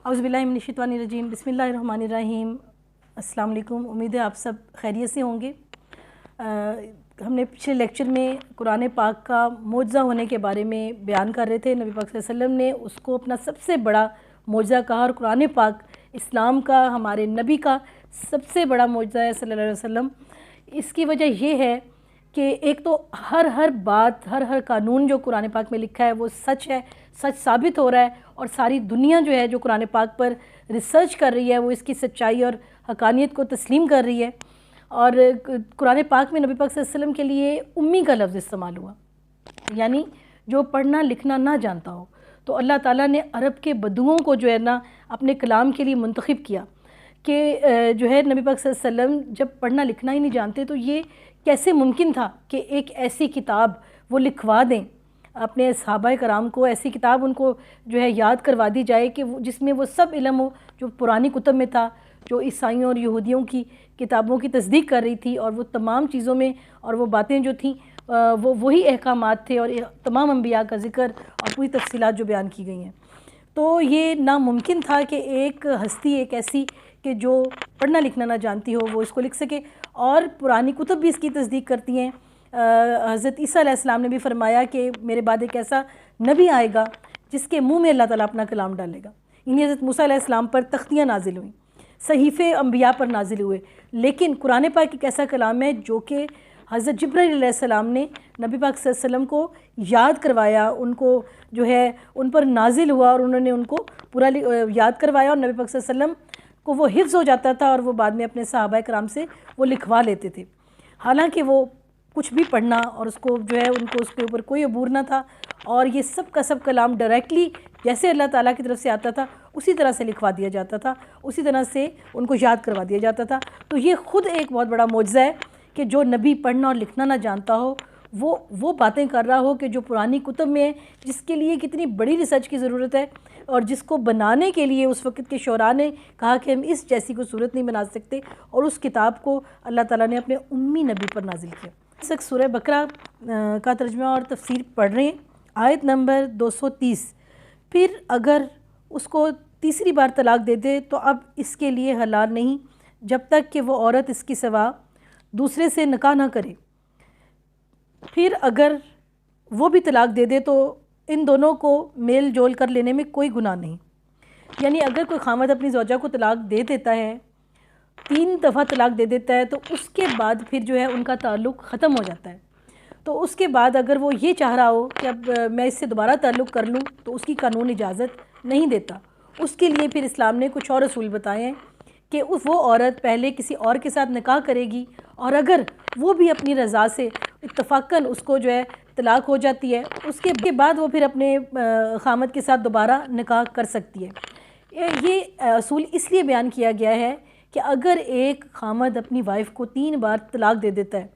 اعوذ باللہ من الشیطان الرجیم، بسم اللہ الرحمن الرحیم۔ السلام علیکم، امید ہے آپ سب خیریت سے ہوں گے۔ ہم نے پچھلے لیکچر میں قرآن پاک کا معجزہ ہونے کے بارے میں بیان کر رہے تھے۔ نبی پاک صلی اللہ علیہ وسلم نے اس کو اپنا سب سے بڑا معجزہ کہا، اور قرآن پاک اسلام کا، ہمارے نبی کا سب سے بڑا معجزہ ہے صلی اللہ علیہ وسلم۔ اس کی وجہ یہ ہے کہ ایک تو ہر بات، ہر قانون جو قرآن پاک میں لکھا ہے وہ سچ ہے، سچ ثابت ہو رہا ہے، اور ساری دنیا جو ہے جو قرآن پاک پر ریسرچ کر رہی ہے وہ اس کی سچائی اور حقانیت کو تسلیم کر رہی ہے۔ اور قرآن پاک میں نبی پاک صلی اللہ علیہ وسلم کے لیے امی کا لفظ استعمال ہوا، یعنی جو پڑھنا لکھنا نہ جانتا ہو۔ تو اللہ تعالیٰ نے عرب کے بدوؤں کو جو ہے نا اپنے کلام کے لیے منتخب کیا کہ جو ہے نبی پاک صلی اللہ علیہ وسلم جب پڑھنا لکھنا ہی نہیں جانتے تو یہ کیسے ممکن تھا کہ ایک ایسی کتاب وہ لکھوا دیں اپنے صحابہ کرام کو، ایسی کتاب ان کو جو ہے یاد کروا دی جائے کہ جس میں وہ سب علم ہو جو پرانی کتب میں تھا، جو عیسائیوں اور یہودیوں کی کتابوں کی تصدیق کر رہی تھی، اور وہ تمام چیزوں میں اور وہ باتیں جو تھیں وہ وہی احکامات تھے، اور تمام انبیاء کا ذکر اور پوری تفصیلات جو بیان کی گئی ہیں۔ تو یہ ناممکن تھا کہ ایک ہستی ایک ایسی کہ جو پڑھنا لکھنا نہ جانتی ہو وہ اس کو لکھ سکے، اور پرانی کتب بھی اس کی تصدیق کرتی ہیں۔ حضرت عیسیٰ علیہ السلام نے بھی فرمایا کہ میرے بعد ایک ایسا نبی آئے گا جس کے منہ میں اللہ تعالیٰ اپنا کلام ڈالے گا۔ یعنی حضرت موسیٰ علیہ السلام پر تختیاں نازل ہوئیں، صحیفے انبیاء پر نازل ہوئے، لیکن قرآن پاک ایک ایسا کلام ہے جو کہ حضرت جبرائیل علیہ السلام نے نبی پاک صلی اللہ علیہ وسلم کو یاد کروایا، ان کو جو ہے ان پر نازل ہوا، اور انہوں نے ان کو پورا یاد کروایا، اور نبی پاک صلی اللہ علیہ وسلم کو وہ حفظ ہو جاتا تھا، اور وہ بعد میں اپنے صحابہ کرام سے وہ لکھوا لیتے تھے، حالانکہ وہ کچھ بھی پڑھنا اور اس کو جو ہے ان کو اس کے اوپر کوئی عبور نہ تھا، اور یہ سب کا سب کلام ڈائریکٹلی جیسے اللہ تعالیٰ کی طرف سے آتا تھا اسی طرح سے لکھوا دیا جاتا تھا، اسی طرح سے ان کو یاد کروا دیا جاتا تھا۔ تو یہ خود ایک بہت بڑا معجزہ ہے کہ جو نبی پڑھنا اور لکھنا نہ جانتا ہو وہ باتیں کر رہا ہو کہ جو پرانی کتب میں ہے، جس کے لیے کتنی بڑی ریسرچ کی ضرورت ہے، اور جس کو بنانے کے لیے اس وقت کے شعراء نے کہا کہ ہم اس جیسی کوئی صورت نہیں بنا سکتے، اور اس کتاب کو اللہ تعالیٰ نے اپنے امی نبی پر نازل کیا۔ اس وقت سورہ بقرہ کا ترجمہ اور تفسیر پڑھ رہے ہیں، آیت نمبر 230۔ پھر اگر اس کو تیسری بار طلاق دے دے تو اب اس کے لیے حلال نہیں جب تک کہ وہ عورت اس کی سوا دوسرے سے نکاح نہ کرے۔ پھر اگر وہ بھی طلاق دے دے تو ان دونوں کو میل جول کر لینے میں کوئی گناہ نہیں۔ یعنی اگر کوئی خامد اپنی زوجہ کو طلاق دے دیتا ہے، 3 دفعہ طلاق دے دیتا ہے، تو اس کے بعد پھر جو ہے ان کا تعلق ختم ہو جاتا ہے۔ تو اس کے بعد اگر وہ یہ چاہ رہا ہو کہ اب میں اس سے دوبارہ تعلق کر لوں تو اس کی قانون اجازت نہیں دیتا۔ اس کے لیے پھر اسلام نے کچھ اور اصول بتائے ہیں کہ وہ عورت پہلے کسی اور کے ساتھ نکاح کرے گی، اور اگر وہ بھی اپنی رضا سے اتفاقاً اس کو جو ہے طلاق ہو جاتی ہے، اس کے بعد وہ پھر اپنے خامد کے ساتھ دوبارہ نکاح کر سکتی ہے۔ یہ اصول اس لیے بیان کیا گیا ہے کہ اگر ایک خامد اپنی وائف کو 3 بار طلاق دے دیتا ہے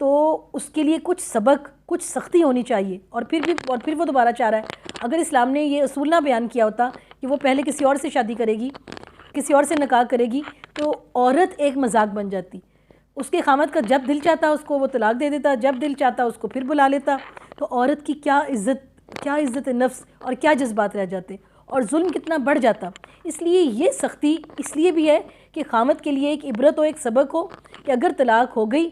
تو اس کے لیے کچھ سبق، کچھ سختی ہونی چاہیے، اور پھر وہ دوبارہ چاہ رہا ہے۔ اگر اسلام نے یہ اصول نہ بیان کیا ہوتا کہ وہ پہلے کسی اور سے شادی کرے گی، کسی اور سے نکاح کرے گی، تو عورت ایک مذاق بن جاتی۔ اس کے خامد کا جب دل چاہتا اس کو وہ طلاق دے دیتا، جب دل چاہتا اس کو پھر بلا لیتا، تو عورت کی کیا عزت نفس اور کیا جذبات رہ جاتے، اور ظلم کتنا بڑھ جاتا۔ اس لیے یہ سختی اس لیے بھی ہے کہ خامد کے لیے ایک عبرت ہو، ایک سبق ہو کہ اگر طلاق ہو گئی،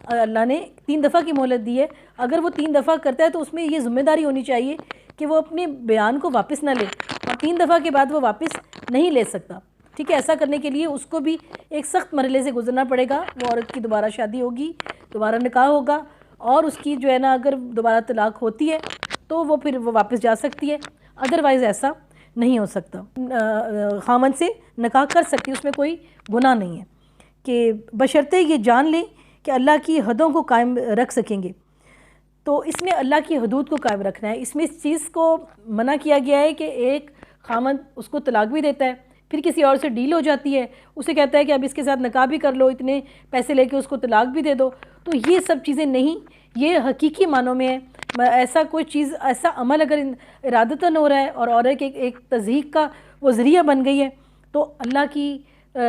اللہ نے 3 دفعہ کی مہلت دی ہے، اگر وہ 3 دفعہ کرتا ہے تو اس میں یہ ذمہ داری ہونی چاہیے کہ وہ اپنے بیان کو واپس نہ لے، اور 3 دفعہ کے بعد وہ واپس نہیں لے سکتا۔ ٹھیک ہے، ایسا کرنے کے لیے اس کو بھی ایک سخت مرحلے سے گزرنا پڑے گا۔ وہ عورت کی دوبارہ شادی ہوگی، دوبارہ نکاح ہوگا، اور اس کی جو ہے نا اگر دوبارہ طلاق ہوتی ہے تو وہ پھر وہ واپس جا سکتی ہے، ادروائز ایسا نہیں ہو سکتا۔ خامن سے نکاح کر سکتی، اس میں کوئی گناہ نہیں ہے، کہ بشرطے یہ جان لیں کہ اللہ کی حدوں کو قائم رکھ سکیں گے۔ تو اس میں اللہ کی حدود کو قائم رکھنا ہے۔ اس میں اس چیز کو منع کیا گیا ہے کہ ایک خامن اس کو طلاق بھی دیتا ہے، پھر کسی اور سے ڈیل ہو جاتی ہے، اسے کہتا ہے کہ اب اس کے ساتھ نکاح بھی کر لو، اتنے پیسے لے کے اس کو طلاق بھی دے دو۔ تو یہ سب چیزیں نہیں، یہ حقیقی معنوں میں ہے۔ ایسا کوئی چیز، ایسا عمل اگر ارادتاً ہو رہا ہے اور عورت ایک تضحیق کا وہ ذریعہ بن گئی ہے، تو اللہ کی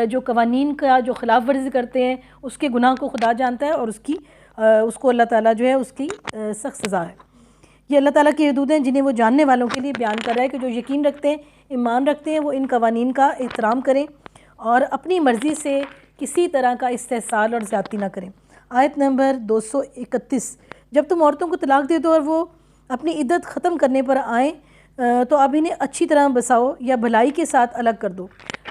جو قوانین کا جو خلاف ورزی کرتے ہیں اس کے گناہ کو خدا جانتا ہے، اور اس کو اللہ تعالیٰ جو ہے اس کی سخت سزا ہے۔ یہ اللہ تعالیٰ کی حدود ہیں جنہیں وہ جاننے والوں کے لیے بیان کر رہا ہے کہ جو یقین رکھتے ہیں ایمان رکھتے ہیں وہ ان قوانین کا احترام کریں اور اپنی مرضی سے کسی طرح کا استحصال اور زیادتی نہ کریں۔ آیت نمبر 231، جب تم عورتوں کو طلاق دے دو اور وہ اپنی عدت ختم کرنے پر آئیں تو اب انہیں اچھی طرح بساؤ یا بھلائی کے ساتھ الگ کر دو۔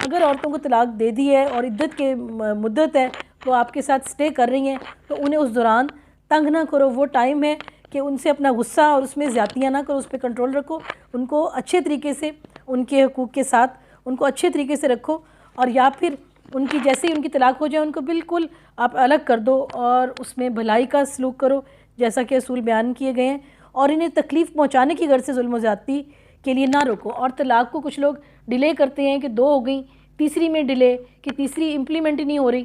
اگر عورتوں کو طلاق دے دی ہے اور عدت کے مدت ہے وہ آپ کے ساتھ سٹے کر رہی ہیں تو انہیں اس دوران تنگ نہ کرو، وہ ٹائم ہے کہ ان سے اپنا غصہ اور اس میں زیادتیاں نہ کرو، اس پہ کنٹرول رکھو، ان کو اچھے طریقے سے ان کے حقوق کے ساتھ ان کو اچھے طریقے سے رکھو، اور یا پھر ان کی جیسے ہی ان کی طلاق ہو جائے ان کو بالکل آپ الگ کر دو اور اس میں بھلائی کا سلوک کرو جیسا کہ اصول بیان کیے گئے ہیں، اور انہیں تکلیف پہنچانے کی غرض سے ظلم و زیادتی کے لیے نہ روکو۔ اور طلاق کو کچھ لوگ ڈیلے کرتے ہیں کہ 2 ہو گئیں، تیسری میں ڈیلے کہ تیسری امپلیمنٹ ہی نہیں ہو رہی،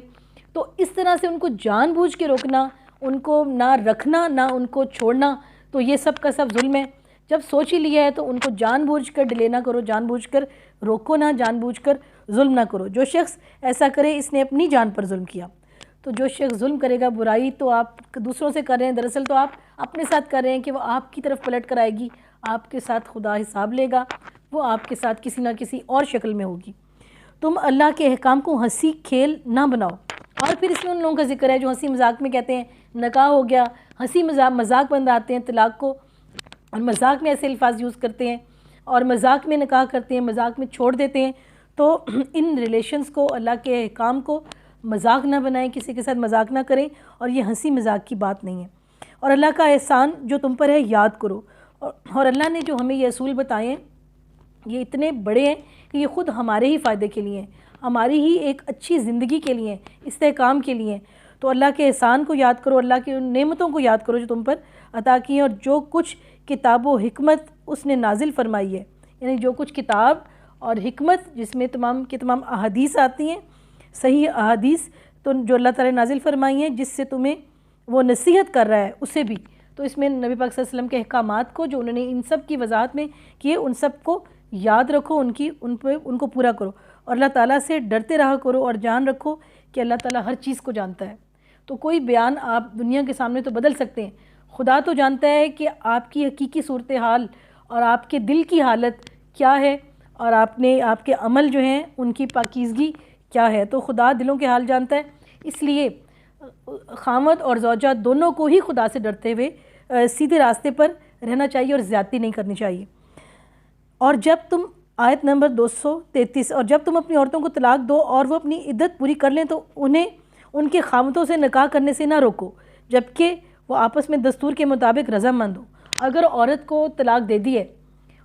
تو اس طرح سے ان کو جان بوجھ کے روکنا، ان کو نہ رکھنا نہ ان کو چھوڑنا، تو یہ سب کا سب ظلم ہے۔ جب سوچ ہی لیا ہے تو ان کو جان بوجھ کر ڈیلے نہ کرو، جان بوجھ کر روکو نہ، جان بوجھ کر ظلم نہ کرو۔ جو شخص ایسا کرے اس نے اپنی جان پر ظلم کیا۔ تو جو شخص ظلم کرے گا، برائی تو آپ دوسروں سے کر رہے ہیں، دراصل تو آپ اپنے ساتھ کر رہے ہیں کہ وہ آپ کی طرف پلٹ کر آئے گی، آپ کے ساتھ خدا حساب لے گا، وہ آپ کے ساتھ کسی نہ کسی اور شکل میں ہوگی۔ تم اللہ کے احکام کو ہنسی کھیل نہ بناؤ۔ اور پھر اس میں ان لوگوں کا ذکر ہے جو ہنسی مذاق میں کہتے ہیں نکاح ہو گیا، ہنسی مذاق بناتے ہیں طلاق کو، اور مذاق میں ایسے الفاظ یوز کرتے ہیں اور مذاق میں نکاح کرتے ہیں، مذاق میں چھوڑ دیتے ہیں۔ تو ان ریلیشنز کو، اللہ کے احکام کو مذاق نہ بنائیں، کسی کے ساتھ مذاق نہ کریں، اور یہ ہنسی مذاق کی بات نہیں ہے۔ اور اللہ کا احسان جو تم پر ہے یاد کرو، اور اللہ نے جو ہمیں یہ اصول بتائے ہیں یہ اتنے بڑے ہیں کہ یہ خود ہمارے ہی فائدے کے لیے ہیں، ہماری ہی ایک اچھی زندگی کے لیے ہیں، استحکام کے لیے ہیں۔ تو اللہ کے احسان کو یاد کرو، اللہ کی ان نعمتوں کو یاد کرو جو تم پر عطا کی ہیں، اور جو کچھ کتاب و حکمت اس نے نازل فرمائی ہے، یعنی جو کچھ کتاب اور حکمت جس میں تمام کی تمام احادیث آتی ہیں، صحیح احادیث تو جو اللہ تعالی نے نازل فرمائی ہیں، جس سے تمہیں وہ نصیحت کر رہا ہے اسے بھی، تو اس میں نبی پاک صلی اللہ علیہ وسلم کے احکامات کو جو انہوں نے ان سب کی وضاحت میں کیے ان سب کو یاد رکھو، ان کو پورا کرو، اور اللہ تعالیٰ سے ڈرتے رہا کرو، اور جان رکھو کہ اللہ تعالیٰ ہر چیز کو جانتا ہے۔ تو کوئی بیان آپ دنیا کے سامنے تو بدل سکتے ہیں، خدا تو جانتا ہے کہ آپ کی حقیقی صورتحال اور آپ کے دل کی حالت کیا ہے، اور آپ کے عمل جو ہیں ان کی پاکیزگی کیا ہے۔ تو خدا دلوں کے حال جانتا ہے، اس لیے خامد اور زوجہ دونوں کو ہی خدا سے ڈرتے ہوئے سیدھے راستے پر رہنا چاہیے اور زیادتی نہیں کرنی چاہیے۔ اور جب تم آیت نمبر 233، اور جب تم اپنی عورتوں کو طلاق دو اور وہ اپنی عدت پوری کر لیں تو انہیں ان کے خامدوں سے نکاح کرنے سے نہ روکو جبکہ وہ آپس میں دستور کے مطابق رضامند ہو۔ اگر عورت کو طلاق دے دی ہے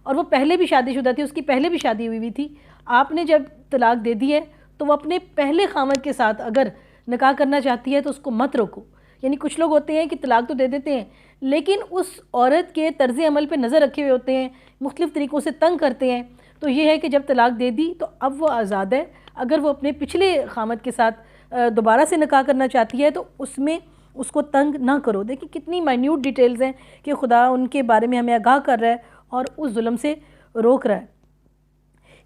اور وہ پہلے بھی شادی شدہ تھی، اس کی پہلے بھی شادی ہوئی تھی، آپ نے جب طلاق دے دی ہے تو وہ اپنے پہلے خامد کے ساتھ اگر نکاح کرنا چاہتی ہے تو اس کو مت روکو۔ یعنی کچھ لوگ ہوتے ہیں کہ طلاق تو دے دیتے ہیں لیکن اس عورت کے طرز عمل پہ نظر رکھے ہوئے ہوتے ہیں، مختلف طریقوں سے تنگ کرتے ہیں۔ تو یہ ہے کہ جب طلاق دے دی تو اب وہ آزاد ہے، اگر وہ اپنے پچھلے خامد کے ساتھ دوبارہ سے نکاح کرنا چاہتی ہے تو اس میں اس کو تنگ نہ کرو۔ دیکھیں کتنی مائنیوٹ ڈیٹیلز ہیں کہ خدا ان کے بارے میں ہمیں آگاہ کر رہا ہے اور اس ظلم سے روک رہا ہے۔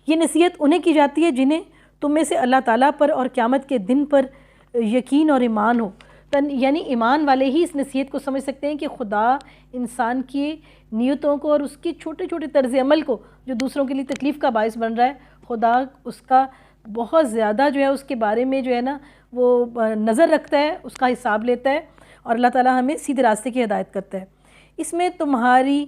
یہ نصیحت انہیں کی جاتی ہے جنہیں تم میں سے اللہ تعالیٰ پر اور قیامت کے دن پر یقین اور ایمان ہو۔ یعنی ایمان والے ہی اس نصیحت کو سمجھ سکتے ہیں کہ خدا انسان کی نیتوں کو اور اس کی چھوٹے چھوٹے طرز عمل کو جو دوسروں کے لیے تکلیف کا باعث بن رہا ہے، خدا اس کا بہت زیادہ جو ہے اس کے بارے میں جو ہے نا وہ نظر رکھتا ہے، اس کا حساب لیتا ہے، اور اللہ تعالیٰ ہمیں سیدھے راستے کی ہدایت کرتا ہے۔ اس میں تمہاری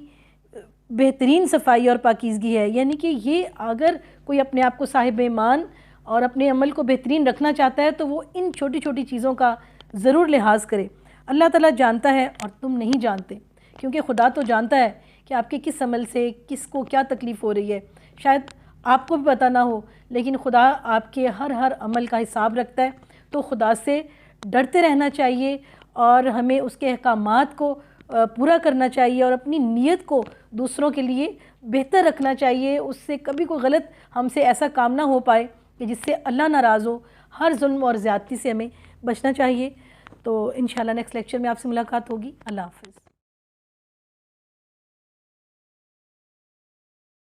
بہترین صفائی اور پاکیزگی ہے، یعنی کہ یہ اگر کوئی اپنے آپ کو صاحب ایمان اور اپنے عمل کو بہترین رکھنا چاہتا ہے تو وہ ان چھوٹی چھوٹی چیزوں کا ضرور لحاظ کرے۔ اللہ تعالیٰ جانتا ہے اور تم نہیں جانتے، کیونکہ خدا تو جانتا ہے کہ آپ کے کس عمل سے کس کو کیا تکلیف ہو رہی ہے، شاید آپ کو بھی پتہ نہ ہو لیکن خدا آپ کے ہر عمل کا حساب رکھتا ہے۔ تو خدا سے ڈرتے رہنا چاہیے اور ہمیں اس کے احکامات کو پورا کرنا چاہیے اور اپنی نیت کو دوسروں کے لیے بہتر رکھنا چاہیے، اس سے کبھی کوئی غلط ہم سے ایسا کام نہ ہو پائے کہ جس سے اللہ ناراض ہو۔ ہر ظلم اور زیادتی سے ہمیں بچنا چاہیے۔ تو انشاءاللہ نیکسٹ لیکچر میں آپ سے ملاقات ہوگی۔ اللہ حافظ۔